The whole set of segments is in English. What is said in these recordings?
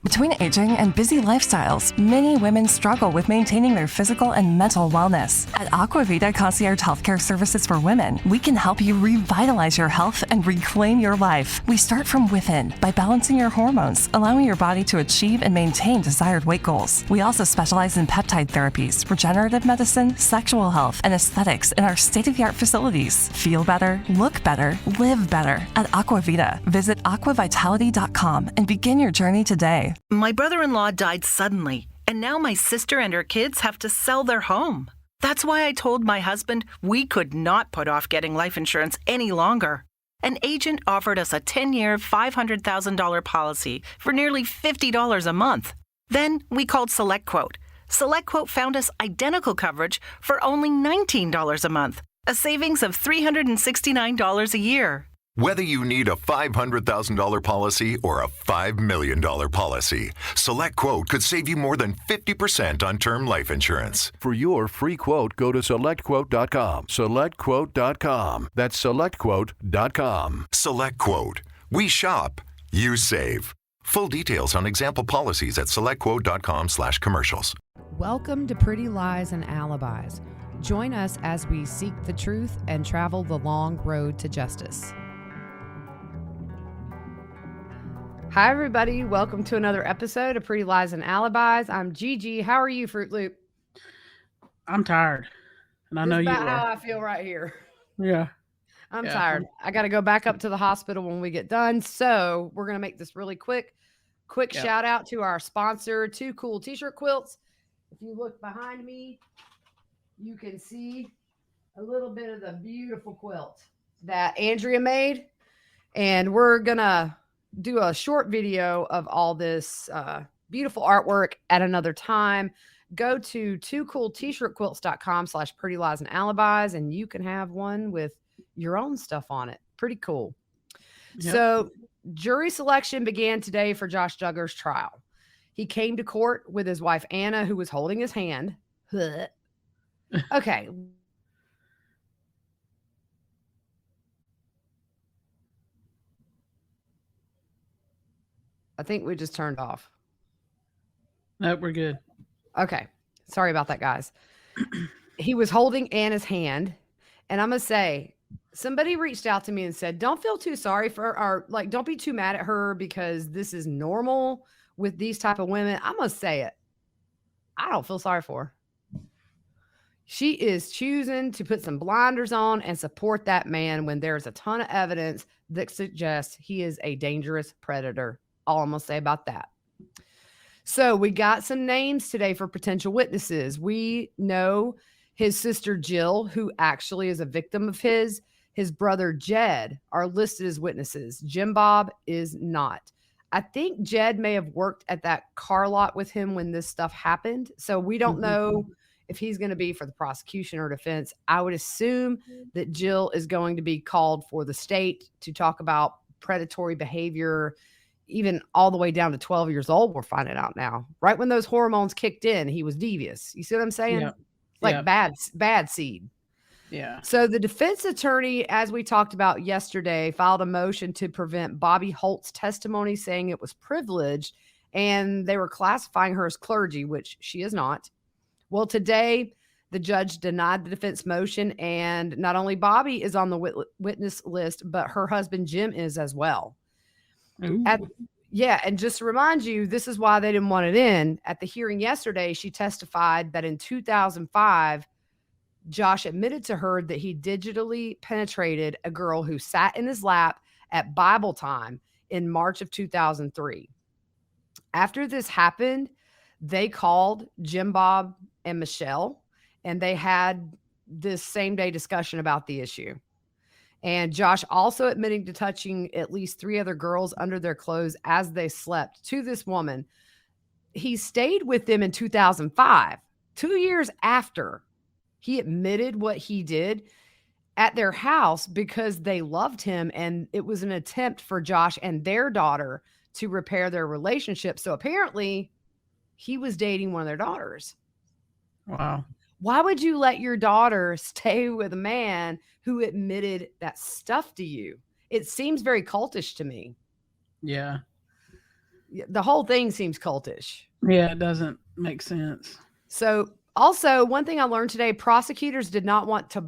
Between aging and busy lifestyles, many women struggle with maintaining their physical and mental wellness. At Aquavita Concierge Healthcare Services for Women, we can help you revitalize your health and reclaim your life. We start from within by balancing your hormones, allowing your body to achieve and maintain desired weight goals. We also specialize in peptide therapies, regenerative medicine, sexual health, and aesthetics in our state-of-the-art facilities. Feel better, look better, live better at Aquavita. Visit aquavitality.com and begin your journey today. My brother-in-law died suddenly, and now my sister and her kids have to sell their home. That's why I told my husband we could not put off getting life insurance any longer. An agent offered us a 10-year, $500,000 policy for nearly $50 a month. Then we called SelectQuote. SelectQuote found us identical coverage for only $19 a month, a savings of $369 a year. Whether you need a $500,000 policy or a $5 million policy, SelectQuote could save you more than 50% on term life insurance. For your free quote, go to SelectQuote.com. SelectQuote.com. That's SelectQuote.com. SelectQuote. We shop, you save. Full details on example policies at SelectQuote.com/commercials. Welcome to Pretty Lies and Alibis. Join us as we seek the truth and travel the long road to justice. Hi, everybody. Welcome to another episode of Pretty Lies and Alibis. I'm Gigi. How are you, Fruit Loop? I'm tired, and I know you are. How I feel right here. Yeah. I'm tired. I got to go back up to the hospital when we get done. So we're going to make this really quick. Shout out to our sponsor, Two Cool T-shirt Quilts. If you look behind me, you can see a little bit of the beautiful quilt that Andrea made. And we're going to do a short video of all this beautiful artwork at another time. Go to twocooltshirtquilts.com/pretty lies and alibis, and you can have one with your own stuff on it. Pretty cool. Yep. So jury selection began today for Josh Duggar's trial. He came to court with his wife, Anna, who was holding his hand. Okay. I think we just turned off. Nope, we're good. Okay. Sorry about that, guys. He was holding Anna's hand. And I'm going to say, somebody reached out to me and said, don't feel too sorry for her, or like, don't be too mad at her because this is normal with these type of women. I'm going to say it. I don't feel sorry for her. She is choosing to put some blinders on and support that man when there's a ton of evidence that suggests he is a dangerous predator. All I'm going to say about that. So we got some names today for potential witnesses. We know his sister Jill, who actually is a victim of his brother Jed are listed as witnesses. Jim Bob is not. I think Jed may have worked at that car lot with him when this stuff happened. So we don't know if he's going to be for the prosecution or defense. I would assume that Jill is going to be called for the state to talk about predatory behavior, even all the way down to 12 years old. We're finding out now. Right when those hormones kicked in, he was devious. You see what I'm saying? Yeah. Like bad seed. Yeah. So the defense attorney, as we talked about yesterday, filed a motion to prevent Bobby Holt's testimony, saying it was privileged and they were classifying her as clergy, which she is not. Well, today the judge denied the defense motion, and not only Bobby is on the witness list, but her husband Jim is as well. And just to remind you, this is why they didn't want it in. At the hearing yesterday, she testified that in 2005, Josh admitted to her that he digitally penetrated a girl who sat in his lap at Bible time in March of 2003. After this happened, they called Jim Bob and Michelle, and they had this same day discussion about the issue. And Josh also admitting to touching at least 3 other girls under their clothes as they slept to this woman. He stayed with them in 2005, 2 years after he admitted what he did at their house because they loved him. And it was an attempt for Josh and their daughter to repair their relationship. So apparently he was dating one of their daughters. Wow. Why would you let your daughter stay with a man who admitted that stuff to you? It seems very cultish to me. Yeah. the whole thing seems cultish. Yeah, it doesn't make sense. So also, one thing I learned today, prosecutors did not want to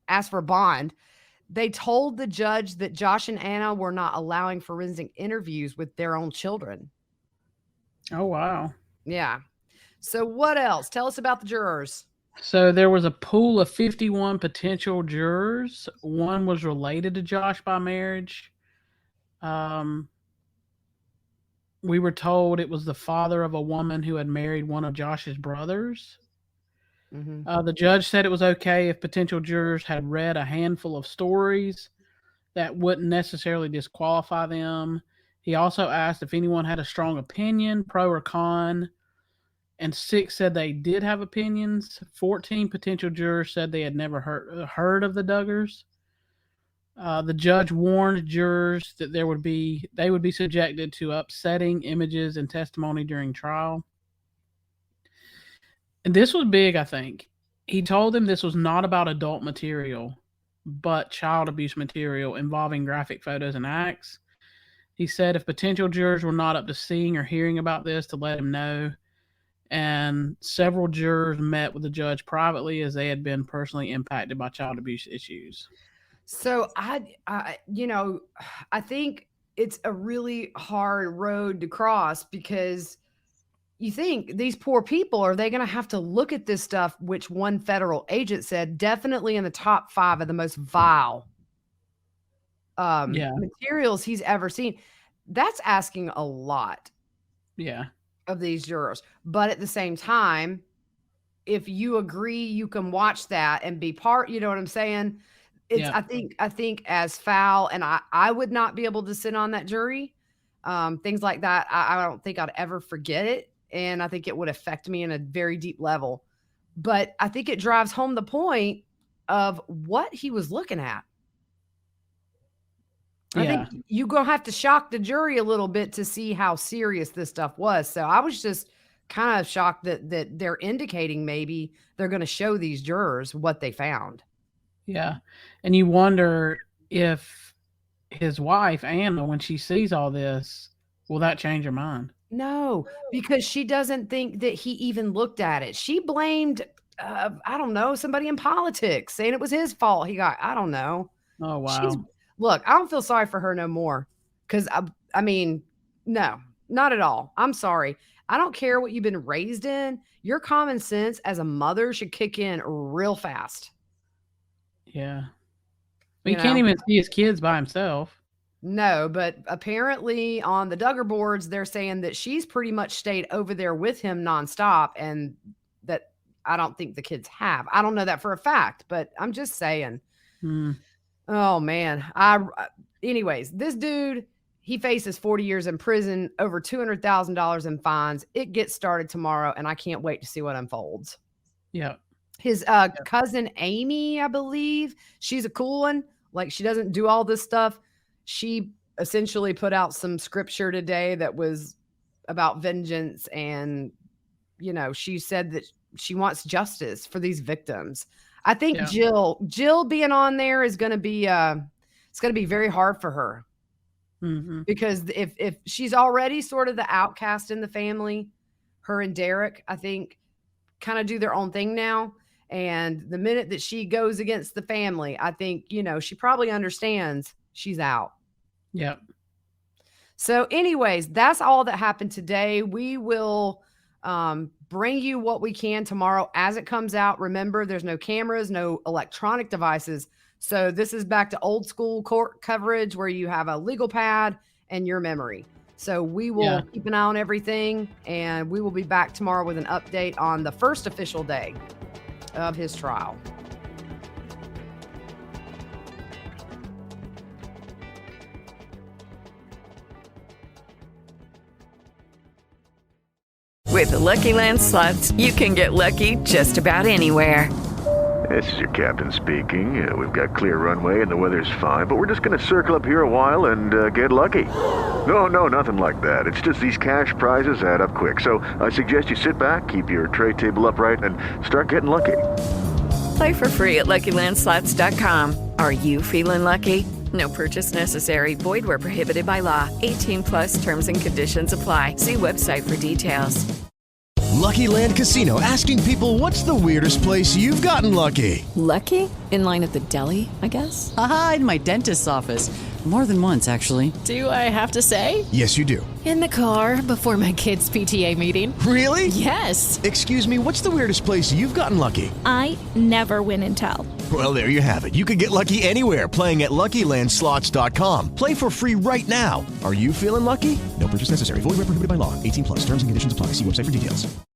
ask for bond. They told the judge that Josh and Anna were not allowing forensic interviews with their own children. Oh, wow. Yeah. So what else? Tell us about the jurors. So there was a pool of 51 potential jurors. One was related to Josh by marriage. We were told it was the father of a woman who had married one of Josh's brothers. Mm-hmm. The judge said it was okay if potential jurors had read a handful of stories that wouldn't necessarily disqualify them. He also asked if anyone had a strong opinion, pro or con, and 6 said they did have opinions. 14 potential jurors said they had never heard of the Duggars. The judge warned jurors that they would be subjected to upsetting images and testimony during trial. And this was big, I think. He told them this was not about adult material, but child abuse material involving graphic photos and acts. He said if potential jurors were not up to seeing or hearing about this, to let him know. And several jurors met with the judge privately as they had been personally impacted by child abuse issues. So I think it's a really hard road to cross, because you think these poor people, are they going to have to look at this stuff, which one federal agent said definitely in the top 5 of the most vile materials he's ever seen. That's asking a lot. Yeah. Of these jurors. But at the same time, if you agree, you can watch that and be part, you know what I'm saying? It's, I think as foul, and I would not be able to sit on that jury. Things like that. I don't think I'd ever forget it. And I think it would affect me in a very deep level. But I think it drives home the point of what he was looking at. I think you're going to have to shock the jury a little bit to see how serious this stuff was. So I was just kind of shocked that they're indicating maybe they're going to show these jurors what they found. Yeah. And you wonder if his wife, Anna, when she sees all this, will that change her mind? No, because she doesn't think that he even looked at it. She blamed, I don't know, somebody in politics, saying it was his fault. He got, I don't know. Oh, wow. Look, I don't feel sorry for her no more. Because, I mean, no, not at all. I'm sorry. I don't care what you've been raised in. Your common sense as a mother should kick in real fast. Yeah. He can't even see his kids by himself. No, but apparently on the Duggar boards, they're saying that she's pretty much stayed over there with him nonstop, and that I don't think the kids have. I don't know that for a fact, but I'm just saying. Oh, man. Anyways, this dude, he faces 40 years in prison, over $200,000 in fines. It gets started tomorrow, and I can't wait to see what unfolds. Yeah. His cousin Amy, I believe, she's a cool one. Like, she doesn't do all this stuff. She essentially put out some scripture today that was about vengeance. And, she said that she wants justice for these victims. I think Jill being on there is going to be, it's going to be very hard for her. Mm-hmm. Because if she's already sort of the outcast in the family, her and Derek, I think, kind of do their own thing now. And the minute that she goes against the family, I think, she probably understands she's out. Yep. So anyways, that's all that happened today. We will bring you what we can tomorrow as it comes out. Remember, there's no cameras, no electronic devices. So this is back to old school court coverage where you have a legal pad and your memory. So we will keep an eye on everything, and we will be back tomorrow with an update on the first official day of his trial. With the Lucky Land Slots, you can get lucky just about anywhere. This is your captain speaking. We've got clear runway and the weather's fine, but we're just going to circle up here a while and get lucky. No, nothing like that. It's just these cash prizes add up quick. So I suggest you sit back, keep your tray table upright, and start getting lucky. Play for free at LuckyLandSlots.com. Are you feeling lucky? No purchase necessary. Void where prohibited by law. 18 plus terms and conditions apply. See website for details. Lucky Land Casino, asking people, what's the weirdest place you've gotten lucky? Lucky? In line at the deli, I guess? Aha, in my dentist's office. More than once, actually. Do I have to say? Yes, you do. In the car before my kids' PTA meeting. Really? Yes. Excuse me, what's the weirdest place you've gotten lucky? I never win and tell. Well, there you have it. You can get lucky anywhere, playing at LuckyLandSlots.com. Play for free right now. Are you feeling lucky? No purchase necessary. Void where prohibited by law. 18 plus. Terms and conditions apply. See website for details.